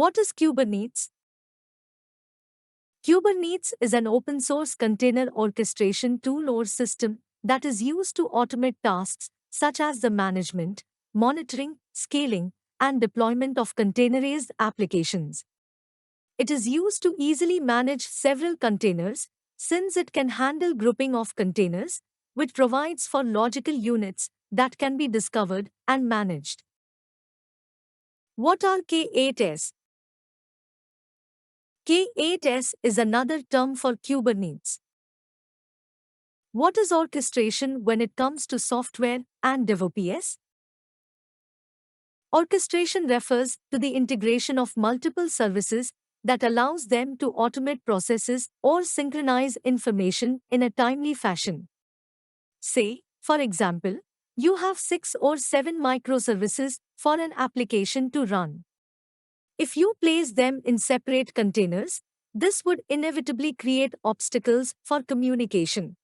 What is Kubernetes? Kubernetes is an open source container orchestration tool or system that is used to automate tasks such as the management, monitoring, scaling, and deployment of containerized applications. It is used to easily manage several containers since it can handle grouping of containers, which provides for logical units that can be discovered and managed. What are K8s? K8s is another term for Kubernetes. What is orchestration when it comes to software and DevOps? Orchestration refers to the integration of multiple services that allows them to automate processes or synchronize information in a timely fashion. Say, for example, you have 6 or 7 microservices for an application to run. If you place them in separate containers, this would inevitably create obstacles for communication.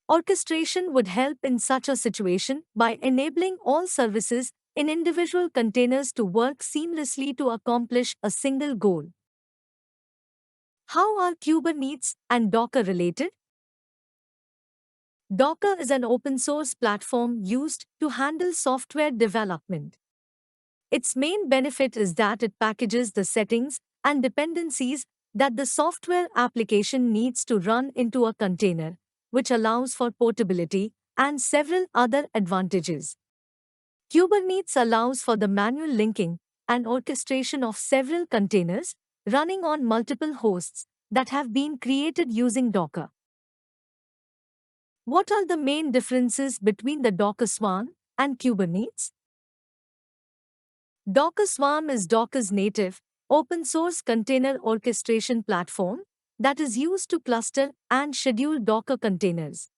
Orchestration would help in such a situation by enabling all services in individual containers to work seamlessly to accomplish a single goal. How are Kubernetes and Docker related? Docker is an open source platform used to handle software development. Its main benefit is that it packages the settings and dependencies that the software application needs to run into a container, which allows for portability and several other advantages. Kubernetes allows for the manual linking and orchestration of several containers running on multiple hosts that have been created using Docker. What are the main differences between the Docker Swarm and Kubernetes? Docker Swarm is Docker's native, open-source container orchestration platform that is used to cluster and schedule Docker containers.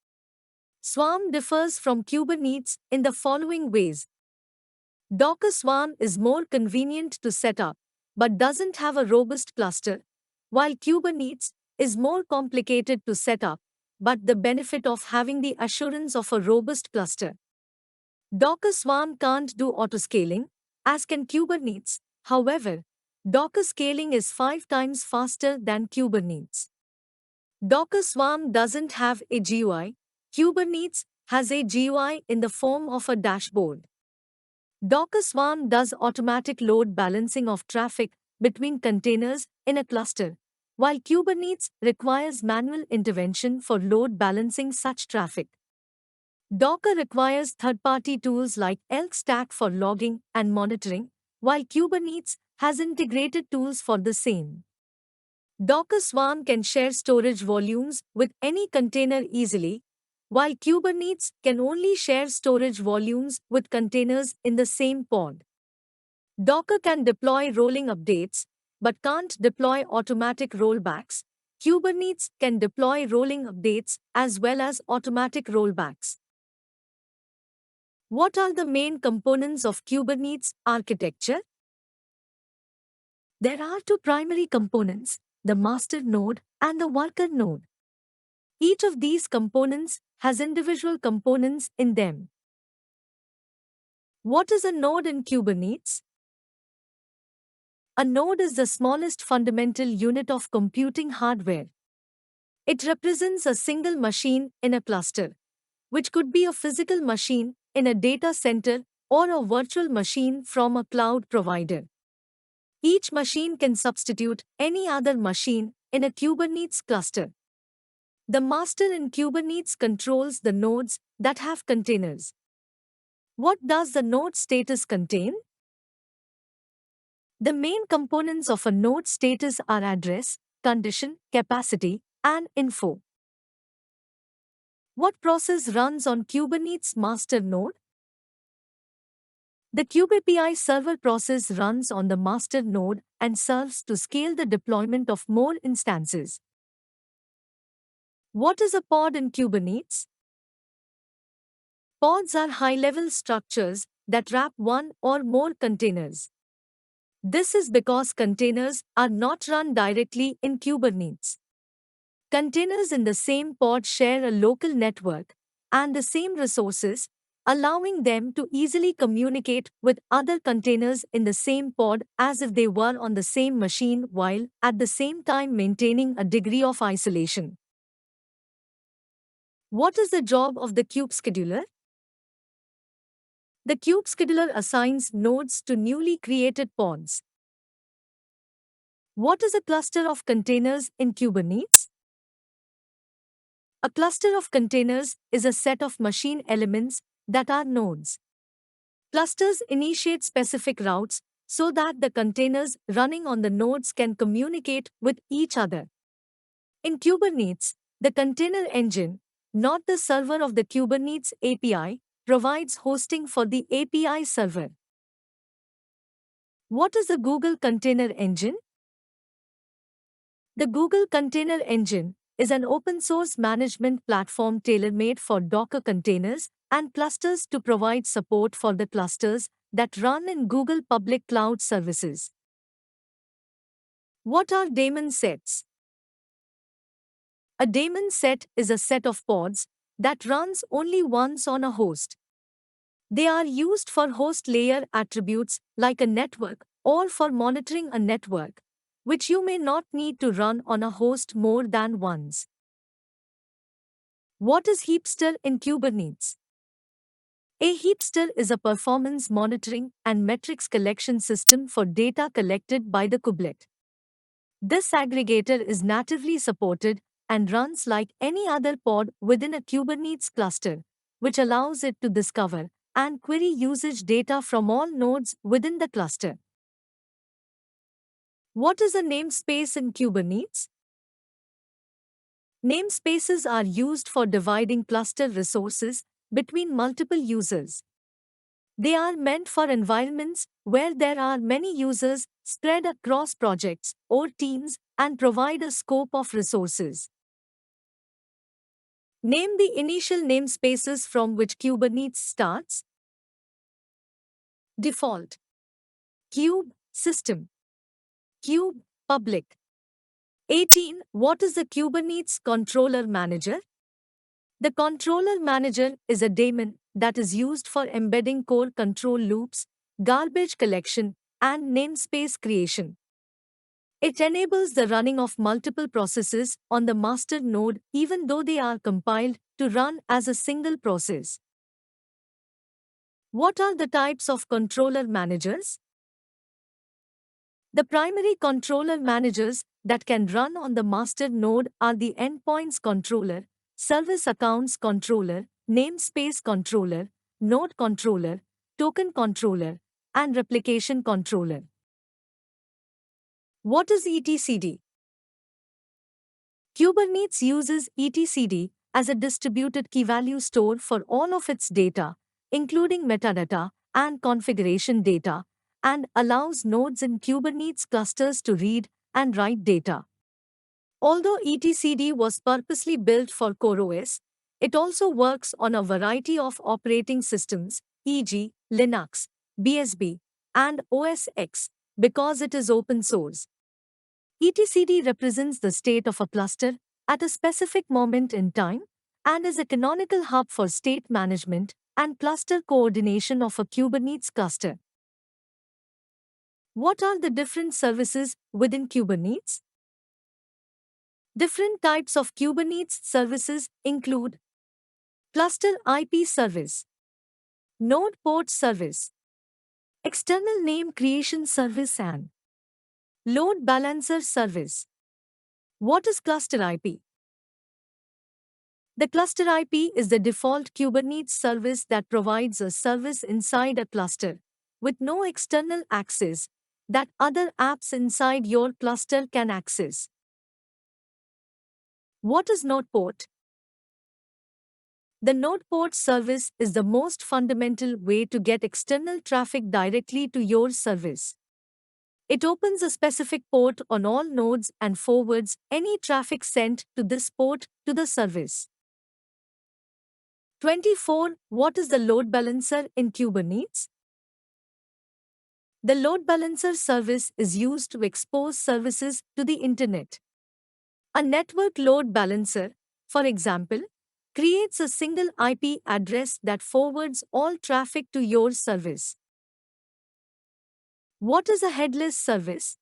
Swarm differs from Kubernetes in the following ways. Docker Swarm is more convenient to set up, but doesn't have a robust cluster, while Kubernetes is more complicated to set up, but the benefit of having the assurance of a robust cluster. Docker Swarm can't do autoscaling, as can Kubernetes. However, Docker scaling is 5 times faster than Kubernetes. Docker Swarm doesn't have a GUI. Kubernetes has a GUI in the form of a dashboard. Docker Swarm does automatic load balancing of traffic between containers in a cluster, while Kubernetes requires manual intervention for load balancing such traffic. Docker requires third-party tools like Elk Stack for logging and monitoring, while Kubernetes has integrated tools for the same. Docker Swarm can share storage volumes with any container easily, while Kubernetes can only share storage volumes with containers in the same pod. Docker can deploy rolling updates, but can't deploy automatic rollbacks. Kubernetes can deploy rolling updates as well as automatic rollbacks. What are the main components of Kubernetes architecture? There are 2 primary components, the master node and the worker node. Each of these components has individual components in them. What is a node in Kubernetes? A node is the smallest fundamental unit of computing hardware. It represents a single machine in a cluster, which could be a physical machine in a data center or a virtual machine from a cloud provider. Each machine can substitute any other machine in a Kubernetes cluster. The master in Kubernetes controls the nodes that have containers. What does the node status contain? The main components of a node status are address, condition, capacity, and info. What process runs on Kubernetes master node? The kubeAPI server process runs on the master node and serves to scale the deployment of more instances. What is a pod in Kubernetes? Pods are high-level structures that wrap one or more containers. This is because containers are not run directly in Kubernetes. Containers in the same pod share a local network and the same resources, allowing them to easily communicate with other containers in the same pod as if they were on the same machine while at the same time maintaining a degree of isolation. What is the job of the Kube Scheduler? The Kube Scheduler assigns nodes to newly created pods. What is a cluster of containers in Kubernetes? A cluster of containers is a set of machine elements that are nodes. Clusters initiate specific routes so that the containers running on the nodes can communicate with each other. In Kubernetes, the container engine, not the server of the Kubernetes API, provides hosting for the API server. What is the Google Container Engine? The Google Container Engine is an open-source management platform tailor-made for Docker containers and clusters to provide support for the clusters that run in Google Public Cloud Services. What are daemon sets? A daemon set is a set of pods that runs only once on a host. They are used for host layer attributes like a network or for monitoring a network, which you may not need to run on a host more than once. What is Heapster in Kubernetes? A Heapster is a performance monitoring and metrics collection system for data collected by the kubelet. This aggregator is natively supported and runs like any other pod within a Kubernetes cluster, which allows it to discover and query usage data from all nodes within the cluster. What is a namespace in Kubernetes? Namespaces are used for dividing cluster resources between multiple users. They are meant for environments where there are many users spread across projects or teams and provide a scope of resources. Name the initial namespaces from which Kubernetes starts. Default. Kube, system. Kube, public. 18. What is the Kubernetes Controller Manager? The Controller Manager is a daemon that is used for embedding core control loops, garbage collection, and namespace creation. It enables the running of multiple processes on the master node even though they are compiled to run as a single process. What are the types of controller managers? The primary controller managers that can run on the master node are the endpoints controller, service accounts controller, namespace controller, node controller, token controller, and replication controller. What is etcd? Kubernetes uses etcd as a distributed key-value store for all of its data, including metadata and configuration data, and allows nodes in Kubernetes clusters to read and write data. Although etcd was purposely built for CoreOS, it also works on a variety of operating systems, e.g., Linux, BSD, and OS X, because it is open source. etcd represents the state of a cluster at a specific moment in time and is a canonical hub for state management and cluster coordination of a Kubernetes cluster. What are the different services within Kubernetes? Different types of Kubernetes services include Cluster IP service, Node port service, External name creation service, and Load balancer service. What is Cluster IP? The Cluster IP is the default Kubernetes service that provides a service inside a cluster with no external access that other apps inside your cluster can access. What is Node port? The Node port service is the most fundamental way to get external traffic directly to your service. It opens a specific port on all nodes and forwards any traffic sent to this port to the service. 24. What is the load balancer in Kubernetes? The load balancer service is used to expose services to the internet. A network load balancer, for example, creates a single IP address that forwards all traffic to your service. What is a headless service?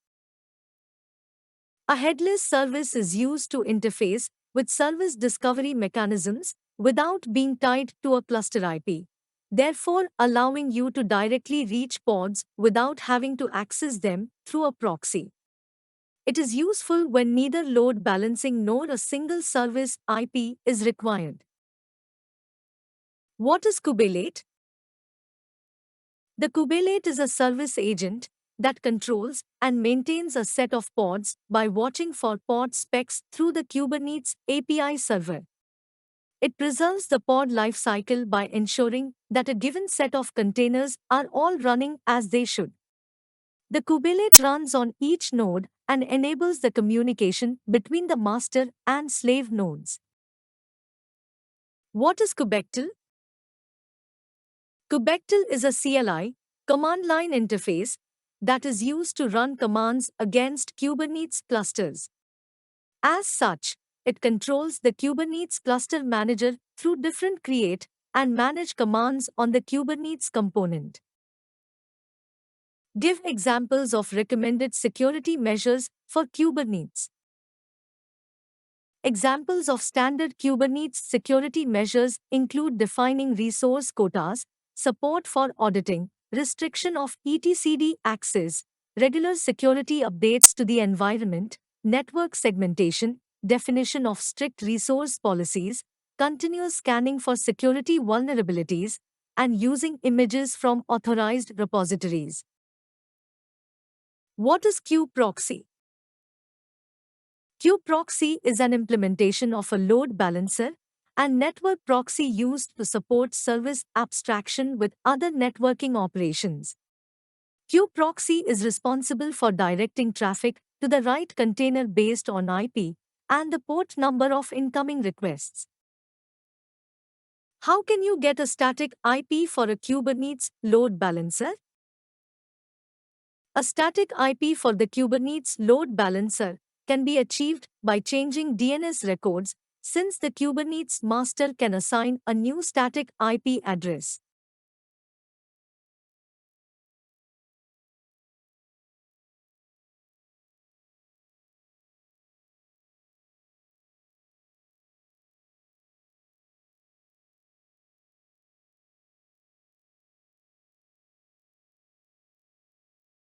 A headless service is used to interface with service discovery mechanisms without being tied to a cluster IP, therefore allowing you to directly reach pods without having to access them through a proxy. It is useful when neither load balancing nor a single service IP is required. What is Kubernetes? The Kubernetes is a service agent that controls and maintains a set of pods by watching for pod specs through the Kubernetes API server. It preserves the pod lifecycle by ensuring that a given set of containers are all running as they should. The Kubernetes runs on each node and enables the communication between the master and slave nodes. What is Kubectl? Kubectl is a CLI, command line interface, that is used to run commands against Kubernetes clusters. As such, it controls the Kubernetes cluster manager through different create and manage commands on the Kubernetes component. Give examples of recommended security measures for Kubernetes. Examples of standard Kubernetes security measures include defining resource quotas, support for auditing, restriction of etcd access, regular security updates to the environment, network segmentation, definition of strict resource policies, continuous scanning for security vulnerabilities, and using images from authorized repositories. What is kubeproxy? kubeproxy is an implementation of a load balancer and network proxy used to support service abstraction with other networking operations. kubeproxy is responsible for directing traffic to the right container based on IP and the port number of incoming requests. How can you get a static IP for a Kubernetes load balancer? A static IP for the Kubernetes load balancer can be achieved by changing DNS records, since the Kubernetes master can assign a new static IP address.